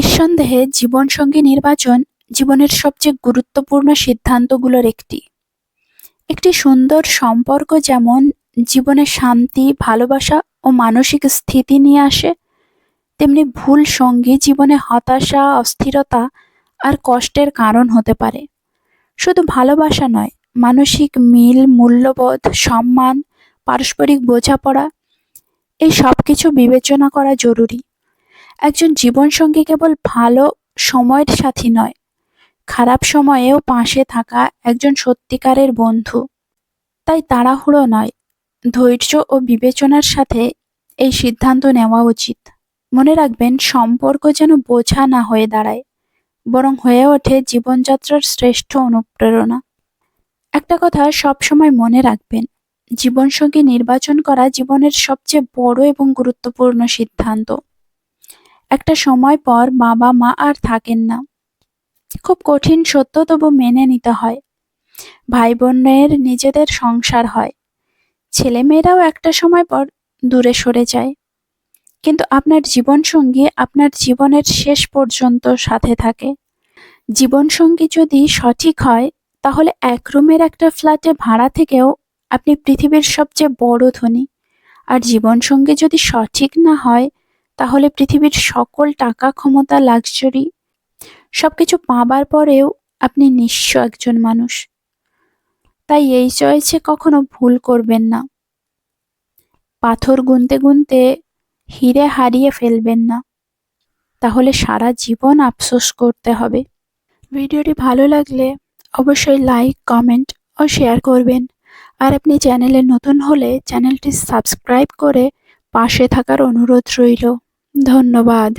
নিঃসন্দেহে জীবনসঙ্গী নির্বাচন জীবনের সবচেয়ে গুরুত্বপূর্ণ সিদ্ধান্তগুলোর একটি। একটি সুন্দর সম্পর্ক যেমন জীবনে শান্তি, ভালোবাসা ও মানসিক স্থিতি নিয়ে আসে, তেমনি ভুল সঙ্গী জীবনে হতাশা, অস্থিরতা আর কষ্টের কারণ হতে পারে। শুধু ভালোবাসা নয়, মানসিক মিল, মূল্যবোধ, সম্মান, পারস্পরিক বোঝাপড়া এই সবকিছু বিবেচনা করা জরুরি। একজন জীবনসঙ্গী কেবল ভালো সময়ের সাথী নয়, খারাপ সময়েও পাশে থাকা একজন সত্যিকারের বন্ধু। তাই তাড়াহুড়ো নয়, ধৈর্য ও বিবেচনার সাথে এই সিদ্ধান্ত নেওয়া উচিত। মনে রাখবেন, সম্পর্ক যেন বোঝা না হয়ে দাঁড়ায়, বরং হয়ে ওঠে জীবনযাত্রার শ্রেষ্ঠ অনুপ্রেরণা। একটা কথা সবসময় মনে রাখবেন, জীবনসঙ্গী নির্বাচন করা জীবনের সবচেয়ে বড় এবং গুরুত্বপূর্ণ সিদ্ধান্ত। একটা সময় পর বাবা মা আর থাকেন না। খুব কঠিন সত্য, তবু মেনে নিতে হয়। ভাই বোনের নিজেদের সংসার হয়, ছেলেমেয়েরাও একটা সময় পর দূরে সরে যায়। কিন্তু আপনার জীবনসঙ্গী আপনার জীবনের শেষ পর্যন্ত সাথে থাকে। জীবনসঙ্গী যদি সঠিক হয়, তাহলে এক রুমের একটা ফ্ল্যাটে ভাড়া থেকেও আপনি পৃথিবীর সবচেয়ে বড় ধনী। আর জীবনসঙ্গী যদি সঠিক না হয়, তাহলে পৃথিবীর সকল টাকা, ক্ষমতা, লাক্সারি সবকিছু পাবার পরেও আপনি নিঃস্ব একজন মানুষ। তাই এই চয়েসে কখনো ভুল করবেন না। পাথর গুনতে গুনতে হিরে হারিয়ে ফেলবেন না, তাহলে সারা জীবন আফসোস করতে হবে। ভিডিওটি ভালো লাগলে অবশ্যই লাইক, কমেন্ট ও শেয়ার করবেন। আর আপনি চ্যানেলে নতুন হলে চ্যানেলটি সাবস্ক্রাইব করে পাশে থাকার অনুরোধ রইল। ধন্যবাদ।